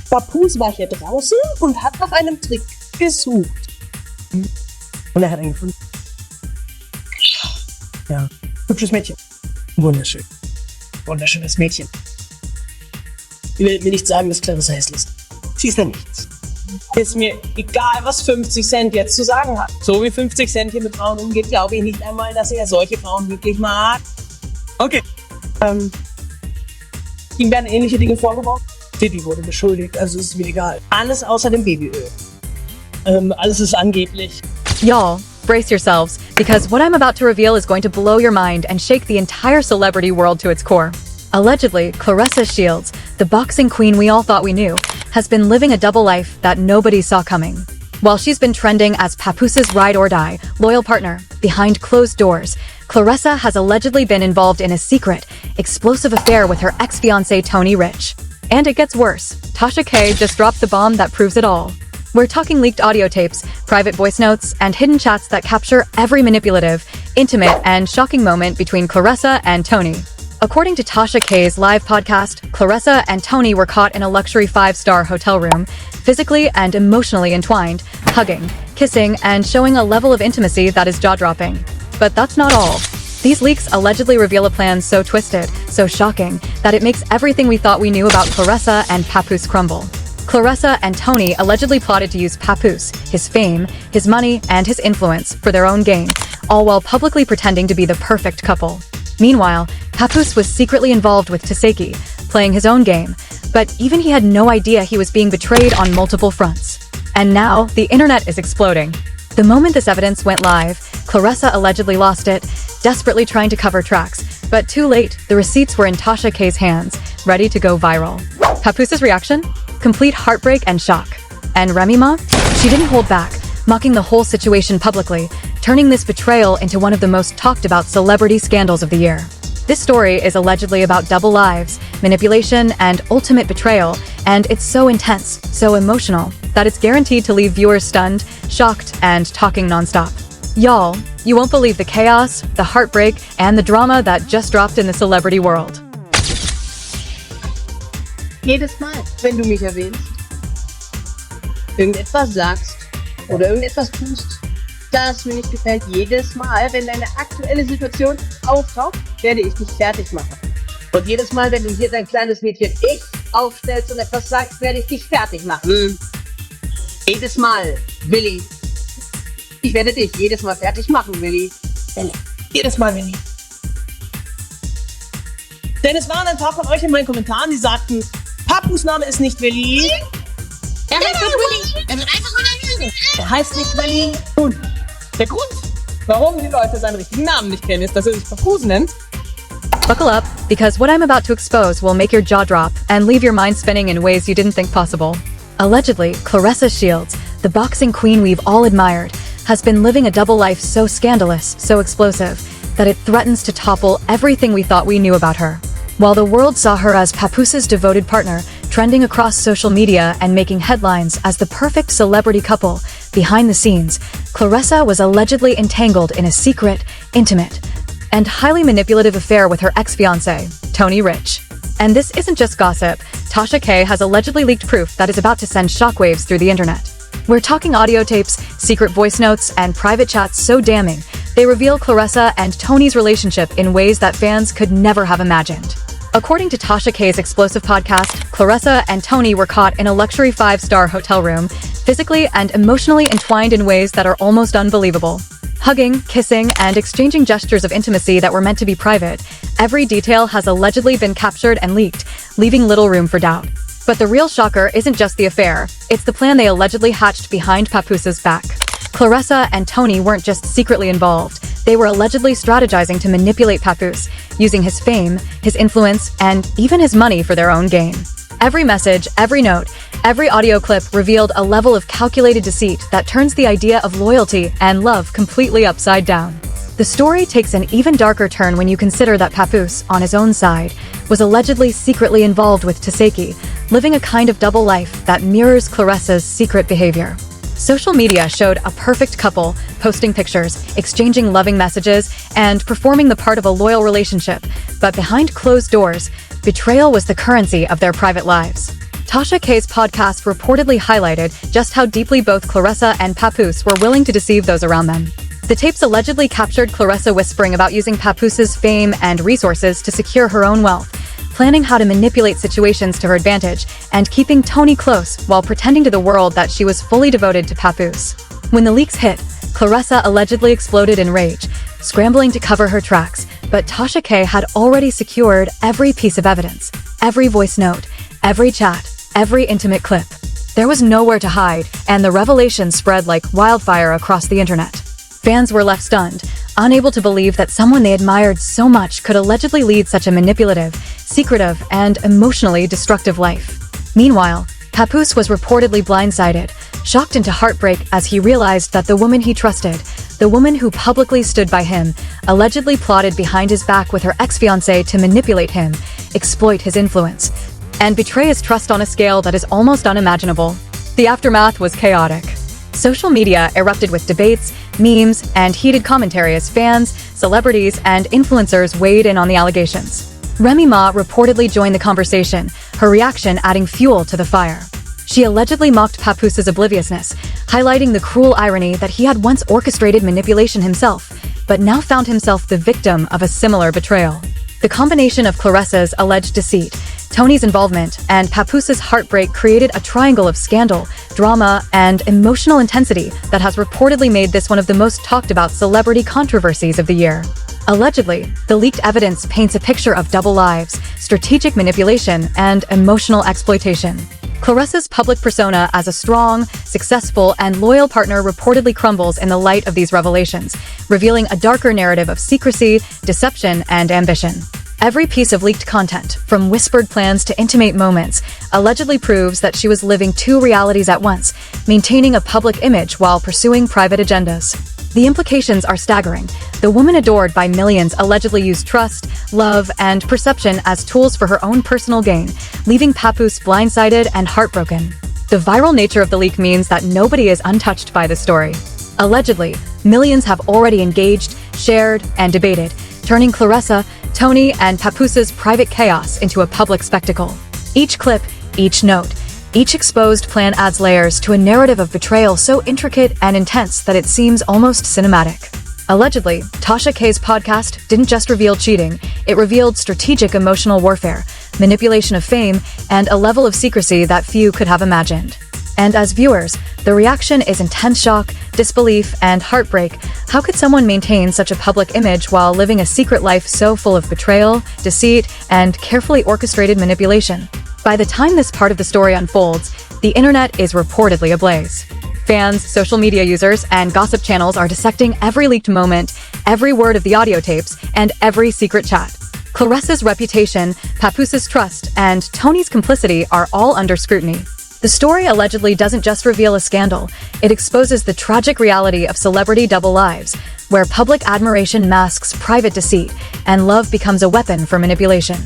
Papoose war hier draußen und hat nach einem Trick gesucht. Und er hat einen gefunden. Ja, hübsches Mädchen. Wunderschön. Wunderschönes Mädchen. Ich will mir nicht sagen, dass Claressa hässlich ist. Sie ist ja nichts. Ist mir egal, was 50 Cent jetzt zu sagen hat. So wie 50 Cent hier mit Frauen umgeht, glaube ich nicht einmal, dass er solche Frauen wirklich mag. Okay. Ihm werden ähnliche Dinge vorgeworfen. Diddy wurde beschuldigt, also ist mir egal. Alles außer dem Babyöl. Alles ist angeblich. Y'all, brace yourselves, because what I'm about to reveal is going to blow your mind and shake the entire celebrity world to its core. Allegedly, Claressa Shields, the boxing queen we all thought we knew, has been living a double life that nobody saw coming. While she's been trending as Papoos's ride-or-die, loyal partner, behind closed doors, Claressa has allegedly been involved in a secret, explosive affair with her ex-fiancé Tony Rich. And it gets worse. Tasha K just dropped the bomb that proves it all. We're talking leaked audio tapes, private voice notes, and hidden chats that capture every manipulative, intimate, and shocking moment between Claressa and Tony. According to Tasha K's live podcast, Claressa and Tony were caught in a luxury 5-star hotel room, physically and emotionally entwined, hugging, kissing, and showing a level of intimacy that is jaw-dropping. But that's not all. These leaks allegedly reveal a plan so twisted, so shocking, that it makes everything we thought we knew about Claressa and Papoose crumble. Claressa and Tony allegedly plotted to use Papoose, his fame, his money, and his influence for their own gain, all while publicly pretending to be the perfect couple. Meanwhile, Papoose was secretly involved with Taseki, playing his own game, but even he had no idea he was being betrayed on multiple fronts. And now, the internet is exploding. The moment this evidence went live, Claressa allegedly lost it, desperately trying to cover tracks, but too late, the receipts were in Tasha K's hands, ready to go viral. Papoose's reaction? Complete heartbreak and shock. And Remy Ma? She didn't hold back, mocking the whole situation publicly, turning this betrayal into one of the most talked about celebrity scandals of the year. This story is allegedly about double lives, manipulation, and ultimate betrayal, and it's so intense, so emotional, that it's guaranteed to leave viewers stunned, shocked, and talking nonstop. Y'all, you won't believe the chaos, the heartbreak, and the drama that just dropped in the celebrity world. Jedes Mal, wenn du mich erwähnst, irgendetwas sagst oder irgendetwas tust, das mir nicht gefällt, jedes Mal, wenn deine aktuelle Situation auftaucht, werde ich dich fertig machen. Und jedes Mal, wenn du hier dein kleines Mädchen Ich aufstellst und etwas sagst, werde ich dich fertig machen. Jedes Mal, Willi. Ich werde dich jedes Mal fertig machen, Willi. Jedes Mal, Willi. Denn es waren ein paar von euch in meinen Kommentaren, die sagten, Papus Name ist nicht Willi. Er heißt nicht Willi. Er wird einfach wieder lügen. Er heißt nicht Willi. Und der Grund, warum die Leute seinen richtigen Namen nicht kennen, ist, dass er sich Papus nennt. Buckle up, because what I'm about to expose will make your jaw drop and leave your mind spinning in ways you didn't think possible. Allegedly, Claressa Shields, the boxing queen we've all admired, has been living a double life so scandalous, so explosive, that it threatens to topple everything we thought we knew about her. While the world saw her as Papoos's devoted partner, trending across social media and making headlines as the perfect celebrity couple, behind the scenes, Claressa was allegedly entangled in a secret, intimate, and highly manipulative affair with her ex-fiancé, Tony Rich. And this isn't just gossip. Tasha K has allegedly leaked proof that is about to send shockwaves through the internet. We're talking audio tapes, secret voice notes, and private chats so damning, they reveal Claressa and Tony's relationship in ways that fans could never have imagined. According to Tasha K's explosive podcast, Claressa and Tony were caught in a luxury 5-star hotel room, physically and emotionally entwined in ways that are almost unbelievable. Hugging, kissing, and exchanging gestures of intimacy that were meant to be private, every detail has allegedly been captured and leaked, leaving little room for doubt. But the real shocker isn't just the affair, it's the plan they allegedly hatched behind Papoos's back. Claressa and Tony weren't just secretly involved, they were allegedly strategizing to manipulate Papoose, using his fame, his influence, and even his money for their own gain. Every message, every note, every audio clip revealed a level of calculated deceit that turns the idea of loyalty and love completely upside down. The story takes an even darker turn when you consider that Papoose, on his own side, was allegedly secretly involved with Taseki, living a kind of double life that mirrors Claressa's secret behavior. Social media showed a perfect couple, posting pictures, exchanging loving messages, and performing the part of a loyal relationship. But behind closed doors, betrayal was the currency of their private lives. Tasha K's podcast reportedly highlighted just how deeply both Claressa and Papoose were willing to deceive those around them. The tapes allegedly captured Claressa whispering about using Papoos's fame and resources to secure her own wealth, planning how to manipulate situations to her advantage, and keeping Tony close while pretending to the world that she was fully devoted to Papoose. When the leaks hit, Claressa allegedly exploded in rage, scrambling to cover her tracks, but Tasha K had already secured every piece of evidence, every voice note, every chat, every intimate clip. There was nowhere to hide, and the revelation spread like wildfire across the internet. Fans were left stunned, unable to believe that someone they admired so much could allegedly lead such a manipulative, secretive, and emotionally destructive life. Meanwhile, Papoose was reportedly blindsided, shocked into heartbreak as he realized that the woman he trusted, the woman who publicly stood by him, allegedly plotted behind his back with her ex-fiancé to manipulate him, exploit his influence, and betray his trust on a scale that is almost unimaginable. The aftermath was chaotic. Social media erupted with debates, memes, and heated commentary as fans, celebrities, and influencers weighed in on the allegations. Remy Ma reportedly joined the conversation, her reaction adding fuel to the fire. She allegedly mocked Papoos's obliviousness, highlighting the cruel irony that he had once orchestrated manipulation himself, but now found himself the victim of a similar betrayal. The combination of Claressa's alleged deceit, Tony's involvement, and Papoos's heartbreak created a triangle of scandal, drama, and emotional intensity that has reportedly made this one of the most talked about celebrity controversies of the year. Allegedly, the leaked evidence paints a picture of double lives, strategic manipulation, and emotional exploitation. Claressa's public persona as a strong, successful, and loyal partner reportedly crumbles in the light of these revelations, revealing a darker narrative of secrecy, deception, and ambition. Every piece of leaked content, from whispered plans to intimate moments, allegedly proves that she was living two realities at once, maintaining a public image while pursuing private agendas. The implications are staggering. The woman adored by millions allegedly used trust, love, and perception as tools for her own personal gain, leaving Papoose blindsided and heartbroken. The viral nature of the leak means that nobody is untouched by the story. Allegedly, millions have already engaged, shared, and debated, turning Claressa, Tony, and Papoos's private chaos into a public spectacle. Each clip, each note, each exposed plan adds layers to a narrative of betrayal so intricate and intense that it seems almost cinematic. Allegedly, Tasha K's podcast didn't just reveal cheating, it revealed strategic emotional warfare, manipulation of fame, and a level of secrecy that few could have imagined. And as viewers, the reaction is intense shock, disbelief, and heartbreak. How could someone maintain such a public image while living a secret life so full of betrayal, deceit, and carefully orchestrated manipulation? By the time this part of the story unfolds, the internet is reportedly ablaze. Fans, social media users, and gossip channels are dissecting every leaked moment, every word of the audio tapes, and every secret chat. Claressa's reputation, Papoos's trust, and Tony's complicity are all under scrutiny. The story allegedly doesn't just reveal a scandal, it exposes the tragic reality of celebrity double lives, where public admiration masks private deceit, and love becomes a weapon for manipulation.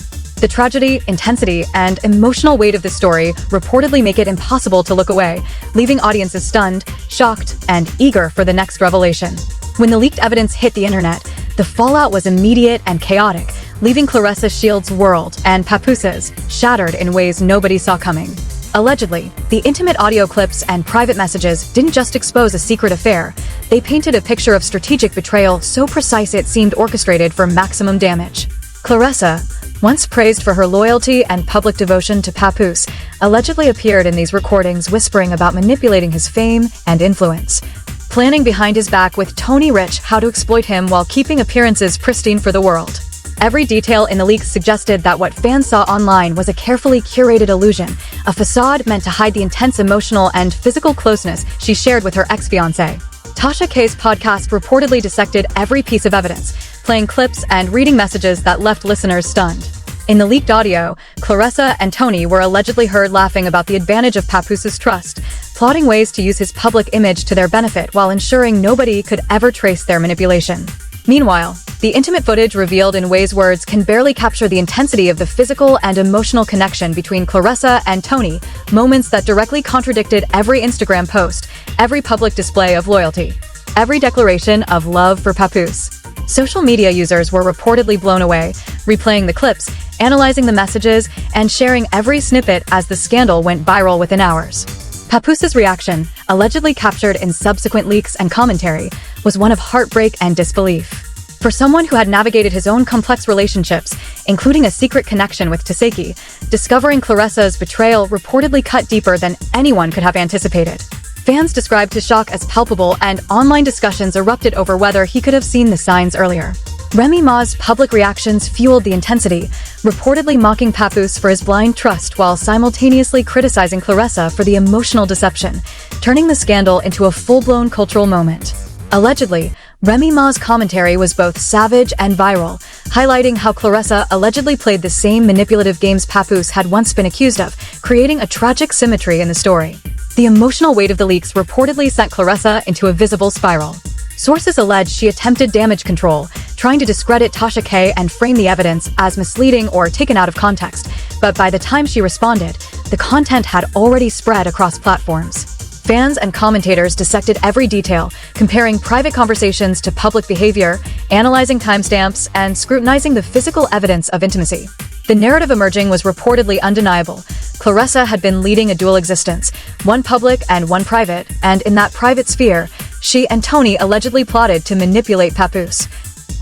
The tragedy, intensity, and emotional weight of the story reportedly make it impossible to look away, leaving audiences stunned, shocked, and eager for the next revelation. When the leaked evidence hit the internet, the fallout was immediate and chaotic, leaving Claressa Shields' world and Papoos's shattered in ways nobody saw coming. Allegedly, the intimate audio clips and private messages didn't just expose a secret affair, they painted a picture of strategic betrayal so precise it seemed orchestrated for maximum damage. Claressa, once praised for her loyalty and public devotion to Papoose, allegedly appeared in these recordings whispering about manipulating his fame and influence, planning behind his back with Tony Rich how to exploit him while keeping appearances pristine for the world. Every detail in the leaks suggested that what fans saw online was a carefully curated illusion, a facade meant to hide the intense emotional and physical closeness she shared with her ex-fiancé. Tasha K's podcast reportedly dissected every piece of evidence, playing clips and reading messages that left listeners stunned. In the leaked audio, Claressa and Tony were allegedly heard laughing about the advantage of Papoos's trust, plotting ways to use his public image to their benefit while ensuring nobody could ever trace their manipulation. Meanwhile, the intimate footage revealed in ways words can barely capture the intensity of the physical and emotional connection between Claressa and Tony, moments that directly contradicted every Instagram post, every public display of loyalty, every declaration of love for Papoose. Social media users were reportedly blown away, replaying the clips analyzing the messages and sharing every snippet as the scandal went viral within hours. Papooses' reaction, allegedly captured in subsequent leaks and commentary, was one of heartbreak and disbelief. For someone who had navigated his own complex relationships, including a secret connection with Taseki, discovering Claressa's betrayal reportedly cut deeper than anyone could have anticipated. Fans described his shock as palpable, and online discussions erupted over whether he could have seen the signs earlier. Remy Ma's public reactions fueled the intensity, reportedly mocking Papoose for his blind trust while simultaneously criticizing Claressa for the emotional deception, turning the scandal into a full-blown cultural moment. Allegedly, Remy Ma's commentary was both savage and viral, highlighting how Claressa allegedly played the same manipulative games Papoose had once been accused of, creating a tragic symmetry in the story. The emotional weight of the leaks reportedly sent Claressa into a visible spiral. Sources allege she attempted damage control, trying to discredit Tasha K and frame the evidence as misleading or taken out of context, but by the time she responded, the content had already spread across platforms. Fans and commentators dissected every detail, comparing private conversations to public behavior, analyzing timestamps, and scrutinizing the physical evidence of intimacy. The narrative emerging was reportedly undeniable. Claressa had been leading a dual existence, one public and one private, and in that private sphere, she and Tony allegedly plotted to manipulate Papoose,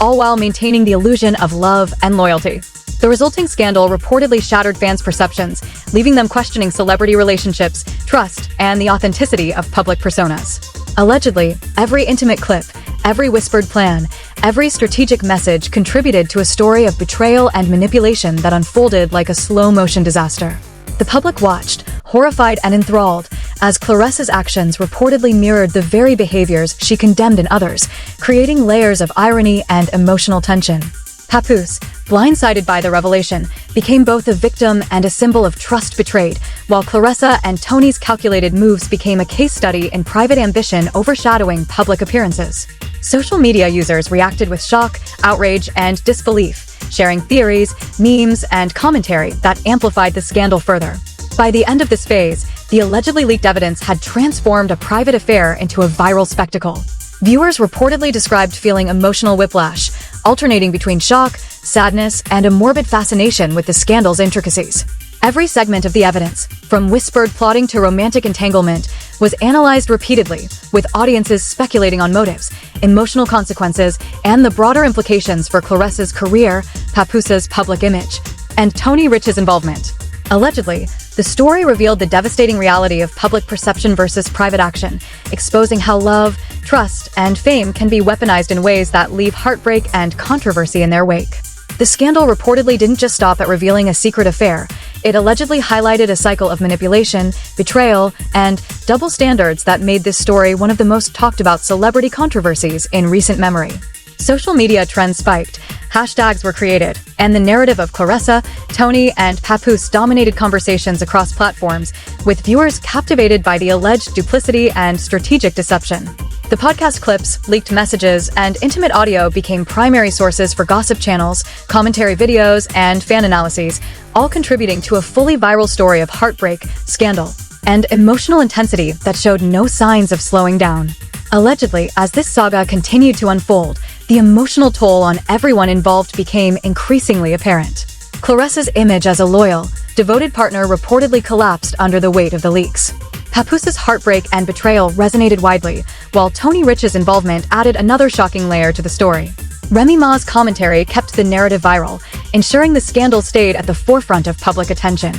all while maintaining the illusion of love and loyalty. The resulting scandal reportedly shattered fans' perceptions, leaving them questioning celebrity relationships, trust, and the authenticity of public personas. Allegedly, every intimate clip, every whispered plan, every strategic message contributed to a story of betrayal and manipulation that unfolded like a slow-motion disaster. The public watched, horrified and enthralled, as Claressa's actions reportedly mirrored the very behaviors she condemned in others, creating layers of irony and emotional tension. Papoose, blindsided by the revelation, became both a victim and a symbol of trust betrayed, while Claressa and Tony's calculated moves became a case study in private ambition overshadowing public appearances. Social media users reacted with shock, outrage, and disbelief, sharing theories, memes, and commentary that amplified the scandal further. By the end of this phase, the allegedly leaked evidence had transformed a private affair into a viral spectacle. Viewers reportedly described feeling emotional whiplash, alternating between shock, sadness, and a morbid fascination with the scandal's intricacies. Every segment of the evidence, from whispered plotting to romantic entanglement, was analyzed repeatedly, with audiences speculating on motives, emotional consequences, and the broader implications for Claressa's career, Papooses' public image, and Tony Rich's involvement. Allegedly, the story revealed the devastating reality of public perception versus private action, exposing how love, trust, and fame can be weaponized in ways that leave heartbreak and controversy in their wake. The scandal reportedly didn't just stop at revealing a secret affair. It allegedly highlighted a cycle of manipulation, betrayal, and double standards that made this story one of the most talked about celebrity controversies in recent memory. Social media trends spiked, hashtags were created, and the narrative of Claressa, Tony, and Papoose dominated conversations across platforms, with viewers captivated by the alleged duplicity and strategic deception. The podcast clips, leaked messages, and intimate audio became primary sources for gossip channels, commentary videos, and fan analyses, all contributing to a fully viral story of heartbreak, scandal, and emotional intensity that showed no signs of slowing down. Allegedly, as this saga continued to unfold, the emotional toll on everyone involved became increasingly apparent. Claressa's image as a loyal, devoted partner reportedly collapsed under the weight of the leaks. Papooses' heartbreak and betrayal resonated widely, while Tony Rich's involvement added another shocking layer to the story. Remy Ma's commentary kept the narrative viral, ensuring the scandal stayed at the forefront of public attention.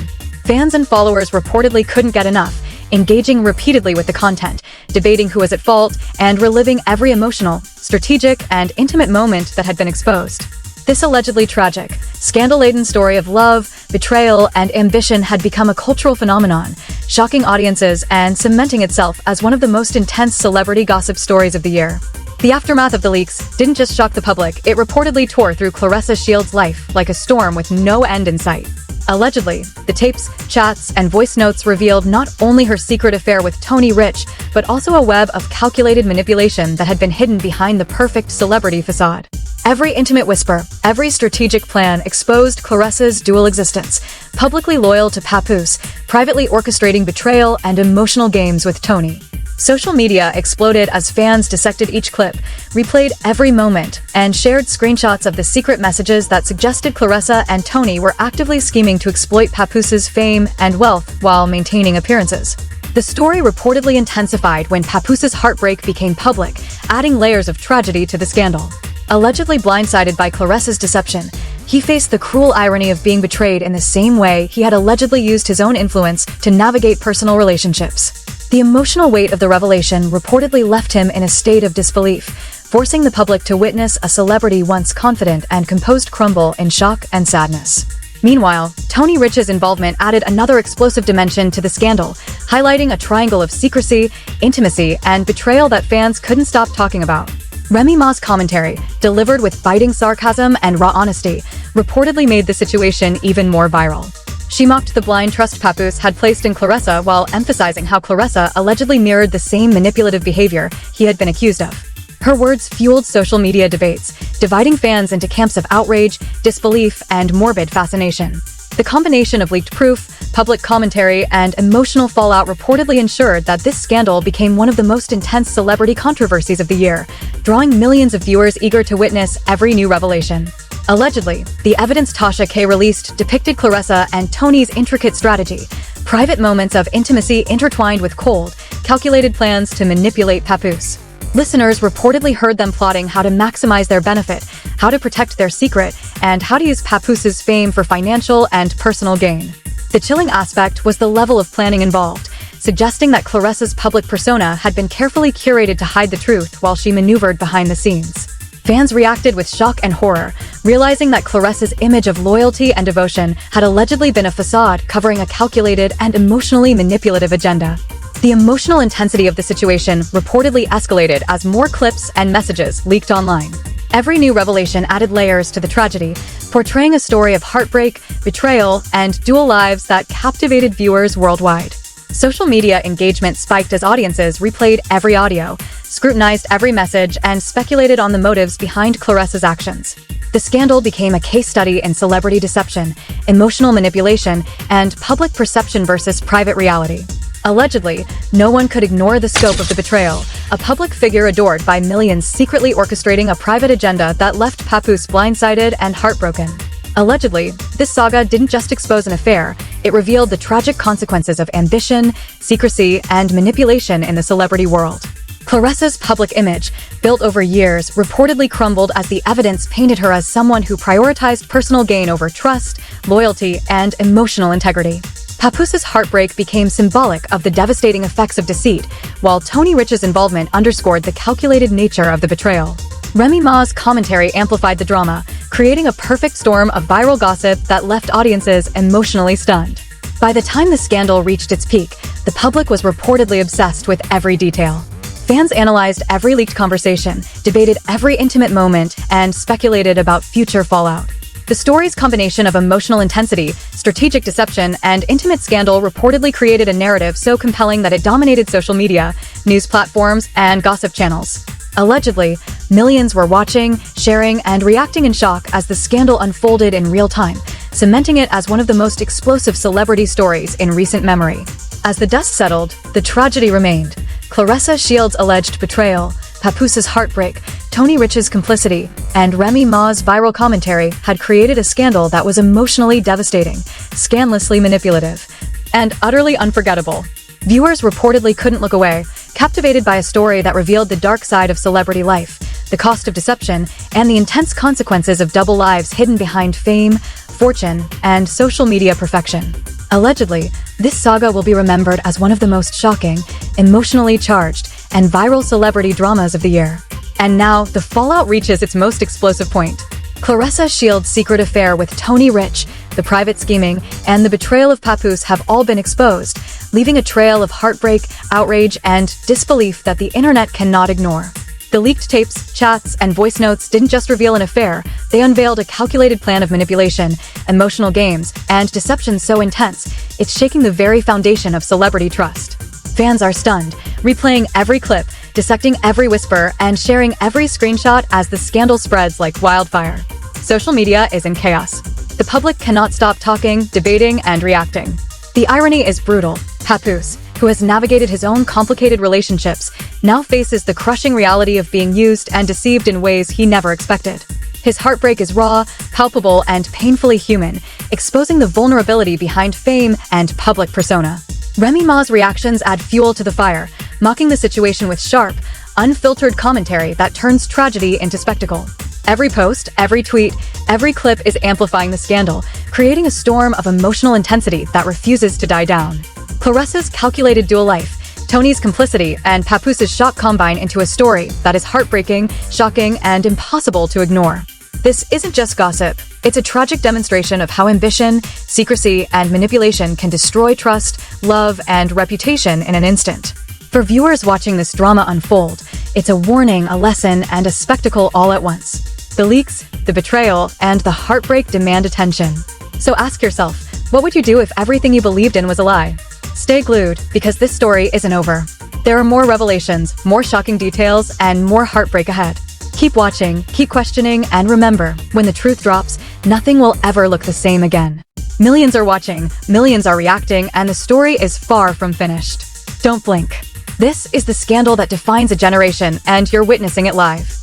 Fans and followers reportedly couldn't get enough, engaging repeatedly with the content, debating who was at fault, and reliving every emotional, strategic, and intimate moment that had been exposed. This allegedly tragic, scandal-laden story of love, betrayal, and ambition had become a cultural phenomenon, shocking audiences and cementing itself as one of the most intense celebrity gossip stories of the year. The aftermath of the leaks didn't just shock the public, it reportedly tore through Claressa Shields' life like a storm with no end in sight. Allegedly, the tapes, chats, and voice notes revealed not only her secret affair with Tony Rich, but also a web of calculated manipulation that had been hidden behind the perfect celebrity facade. Every intimate whisper, every strategic plan exposed Claressa's dual existence, publicly loyal to Papoose, privately orchestrating betrayal and emotional games with Tony. Social media exploded as fans dissected each clip, replayed every moment, and shared screenshots of the secret messages that suggested Claressa and Tony were actively scheming to exploit Papoos's fame and wealth while maintaining appearances. The story reportedly intensified when Papoos's heartbreak became public, adding layers of tragedy to the scandal. Allegedly blindsided by Claressa's deception, he faced the cruel irony of being betrayed in the same way he had allegedly used his own influence to navigate personal relationships. The emotional weight of the revelation reportedly left him in a state of disbelief, forcing the public to witness a celebrity once confident and composed crumble in shock and sadness. Meanwhile, Tony Rich's involvement added another explosive dimension to the scandal, highlighting a triangle of secrecy, intimacy, and betrayal that fans couldn't stop talking about. Remy Ma's commentary, delivered with biting sarcasm and raw honesty, reportedly made the situation even more viral. She mocked the blind trust Papoose had placed in Claressa while emphasizing how Claressa allegedly mirrored the same manipulative behavior he had been accused of. Her words fueled social media debates, dividing fans into camps of outrage, disbelief, and morbid fascination. The combination of leaked proof, public commentary, and emotional fallout reportedly ensured that this scandal became one of the most intense celebrity controversies of the year, drawing millions of viewers eager to witness every new revelation. Allegedly, the evidence Tasha K released depicted Claressa and Tony's intricate strategy, private moments of intimacy intertwined with cold, calculated plans to manipulate Papoose. Listeners reportedly heard them plotting how to maximize their benefit, how to protect their secret, and how to use Papoos's fame for financial and personal gain. The chilling aspect was the level of planning involved, suggesting that Claressa's public persona had been carefully curated to hide the truth while she maneuvered behind the scenes. Fans reacted with shock and horror, realizing that Claressa's image of loyalty and devotion had allegedly been a facade covering a calculated and emotionally manipulative agenda. The emotional intensity of the situation reportedly escalated as more clips and messages leaked online. Every new revelation added layers to the tragedy, portraying a story of heartbreak, betrayal, and dual lives that captivated viewers worldwide. Social media engagement spiked as audiences replayed every audio, scrutinized every message, and speculated on the motives behind Claressa's actions. The scandal became a case study in celebrity deception, emotional manipulation, and public perception versus private reality. Allegedly, no one could ignore the scope of the betrayal, a public figure adored by millions secretly orchestrating a private agenda that left Papoose blindsided and heartbroken. Allegedly, this saga didn't just expose an affair, it revealed the tragic consequences of ambition, secrecy, and manipulation in the celebrity world. Claressa's public image, built over years, reportedly crumbled as the evidence painted her as someone who prioritized personal gain over trust, loyalty, and emotional integrity. Papoos's heartbreak became symbolic of the devastating effects of deceit, while Tony Rich's involvement underscored the calculated nature of the betrayal. Remy Ma's commentary amplified the drama, creating a perfect storm of viral gossip that left audiences emotionally stunned. By the time the scandal reached its peak, the public was reportedly obsessed with every detail. Fans analyzed every leaked conversation, debated every intimate moment, and speculated about future fallout. The story's combination of emotional intensity, strategic deception, and intimate scandal reportedly created a narrative so compelling that it dominated social media, news platforms, and gossip channels. Allegedly, millions were watching, sharing, and reacting in shock as the scandal unfolded in real time, cementing it as one of the most explosive celebrity stories in recent memory. As the dust settled, the tragedy remained. Claressa Shields' alleged betrayal, Papoos's heartbreak, Tony Rich's complicity, and Remy Ma's viral commentary had created a scandal that was emotionally devastating, scandalously manipulative, and utterly unforgettable. Viewers reportedly couldn't look away, captivated by a story that revealed the dark side of celebrity life, the cost of deception, and the intense consequences of double lives hidden behind fame, fortune, and social media perfection. Allegedly, this saga will be remembered as one of the most shocking, emotionally charged, and viral celebrity dramas of the year. And now, the fallout reaches its most explosive point. Claressa Shields' secret affair with Tony Rich, the private scheming, and the betrayal of Papoose have all been exposed, leaving a trail of heartbreak, outrage, and disbelief that the internet cannot ignore. The leaked tapes, chats, and voice notes didn't just reveal an affair, they unveiled a calculated plan of manipulation, emotional games, and deception so intense, it's shaking the very foundation of celebrity trust. Fans are stunned, replaying every clip, dissecting every whisper, and sharing every screenshot as the scandal spreads like wildfire. Social media is in chaos. The public cannot stop talking, debating, and reacting. The irony is brutal. Papoose, who has navigated his own complicated relationships, now faces the crushing reality of being used and deceived in ways he never expected. His heartbreak is raw, palpable, and painfully human, exposing the vulnerability behind fame and public persona. Remy Ma's reactions add fuel to the fire, mocking the situation with sharp, unfiltered commentary that turns tragedy into spectacle. Every post, every tweet, every clip is amplifying the scandal, creating a storm of emotional intensity that refuses to die down. Claressa's calculated dual life, Tony's complicity, and Papooses' shock combine into a story that is heartbreaking, shocking, and impossible to ignore. This isn't just gossip. It's a tragic demonstration of how ambition, secrecy, and manipulation can destroy trust, love, and reputation in an instant. For viewers watching this drama unfold, it's a warning, a lesson, and a spectacle all at once. The leaks, the betrayal, and the heartbreak demand attention. So ask yourself, what would you do if everything you believed in was a lie? Stay glued, because this story isn't over. There are more revelations, more shocking details, and more heartbreak ahead. Keep watching, keep questioning, and remember, when the truth drops, nothing will ever look the same again. Millions are watching, millions are reacting, and the story is far from finished. Don't blink. This is the scandal that defines a generation, and you're witnessing it live.